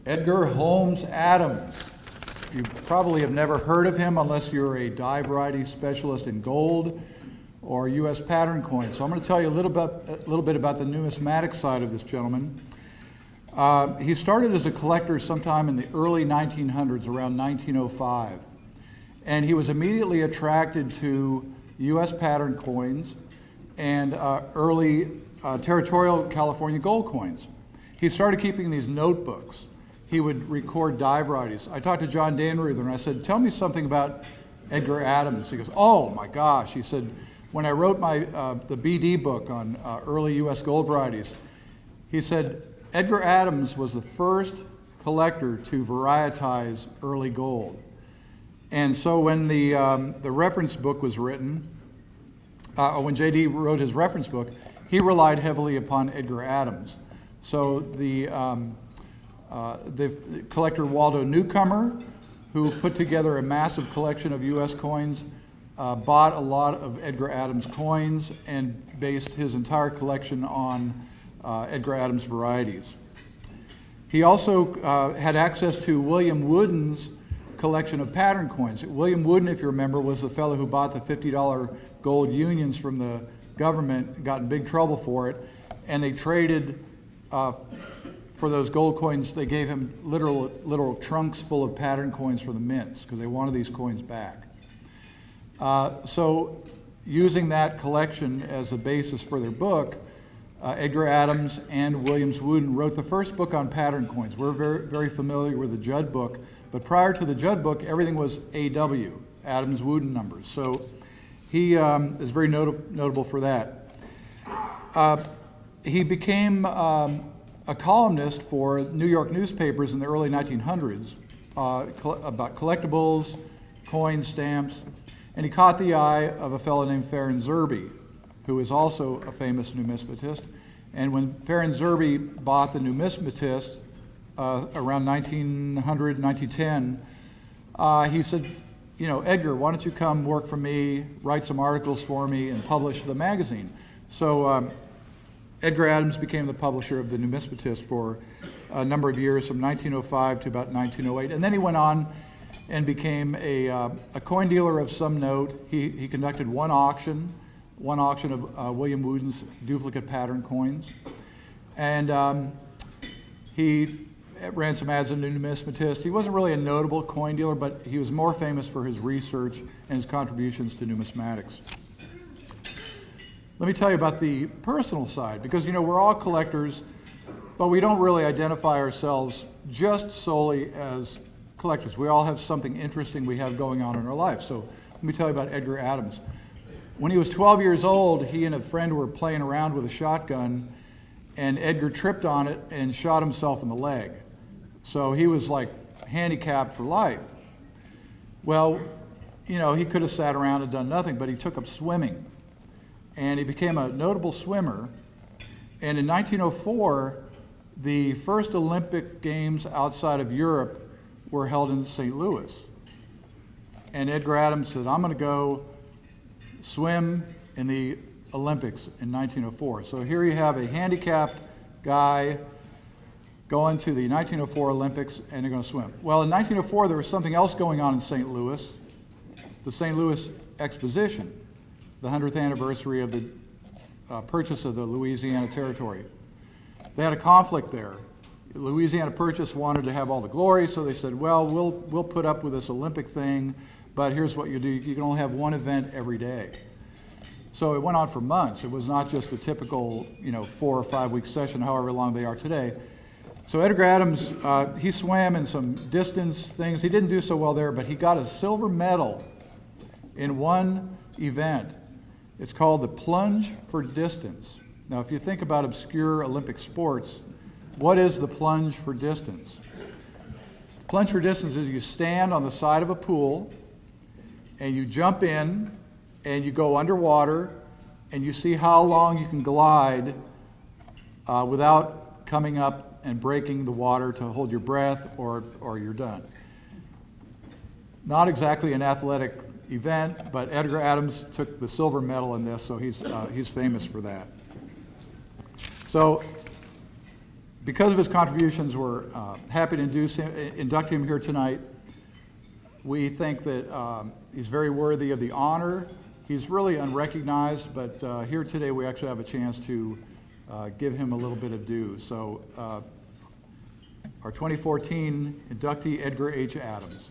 Edgar Holmes Adams. You probably have never heard of him unless you're a die variety specialist in gold or U.S. pattern coins. So I'm going to tell you a little bit about the numismatic side of this gentleman. He started as a collector sometime in the early 1900s, around 1905. And he was immediately attracted to U.S. pattern coins and early territorial California gold coins. He started keeping these notebooks. He would record die varieties. I talked to John Danruther and I said, tell me something about Edgar Adams. He goes, oh my gosh. He said, when I wrote my the BD book on early U.S. gold varieties, he said, Edgar Adams was the first collector to varietize early gold. And so when the reference book was written, when JD wrote his reference book, he relied heavily upon Edgar Adams. So the collector Waldo Newcomer, who put together a massive collection of U.S. coins, bought a lot of Edgar Adams coins and based his entire collection on Edgar Adams varieties. He also had access to William Woodin's collection of pattern coins. William Woodin, if you remember, was the fellow who bought the $50 gold unions from the government, got in big trouble for it, and they traded for those gold coins. They gave him literal trunks full of pattern coins for the mints because they wanted these coins back. So using that collection as a basis for their book, Edgar Adams and Williams Woodin wrote the first book on pattern coins. We're very familiar with the Judd book, but prior to the Judd book, everything was AW, Adams Woodin numbers. So he is very notable for that. He became a columnist for New York newspapers in the early 1900s about collectibles, coins, stamps, and he caught the eye of a fellow named Farran Zerbe, who is also a famous numismatist. And when Farran Zerbe bought the Numismatist around 1900, 1910, he said, you know, Edgar, why don't you come work for me, write some articles for me, and publish the magazine? So Edgar Adams became the publisher of the Numismatist for a number of years, from 1905 to about 1908. And then he went on and became a coin dealer of some note. He conducted one auction of William Woodin's duplicate pattern coins. And he ran some ads in the Numismatist. He wasn't really a notable coin dealer, but he was more famous for his research and his contributions to numismatics. Let me tell you about the personal side, because you know we're all collectors, but we don't really identify ourselves just solely as collectors. We all have something interesting we have going on in our life. So let me tell you about Edgar Adams. When he was 12 years old, he and a friend were playing around with a shotgun, and Edgar tripped on it and shot himself in the leg. So he was like handicapped for life. Well, you know, he could have sat around and done nothing, but he took up swimming. And he became a notable swimmer. And in 1904, the first Olympic Games outside of Europe were held in St. Louis. And Edgar Adams said, I'm going to go swim in the Olympics in 1904. So here you have a handicapped guy going to the 1904 Olympics, and they're going to swim. Well, in 1904, there was something else going on in St. Louis, the St. Louis Exposition, the 100th anniversary of the purchase of the Louisiana Territory. They had a conflict there. Louisiana Purchase wanted to have all the glory, so they said, well, we'll put up with this Olympic thing, but here's what you do. You can only have one event every day. So it went on for months. It was not just a typical, 4 or 5 week session, however long they are today. So Edgar Adams, he swam in some distance things. He didn't do so well there, but he got a silver medal in one event. It's called the plunge for distance. Now, if you think about obscure Olympic sports, what is the plunge for distance? Plunge for distance is you stand on the side of a pool and you jump in and you go underwater and you see how long you can glide without coming up and breaking the water to hold your breath, or you're done. Not exactly an athletic event, but Edgar Adams took the silver medal in this, so he's famous for that. So Because of his contributions, we're happy to induct him here tonight. We think that he's very worthy of the honor. He's really unrecognized, but here today we actually have a chance to give him a little bit of due. So our 2014 inductee, Edgar H. Adams.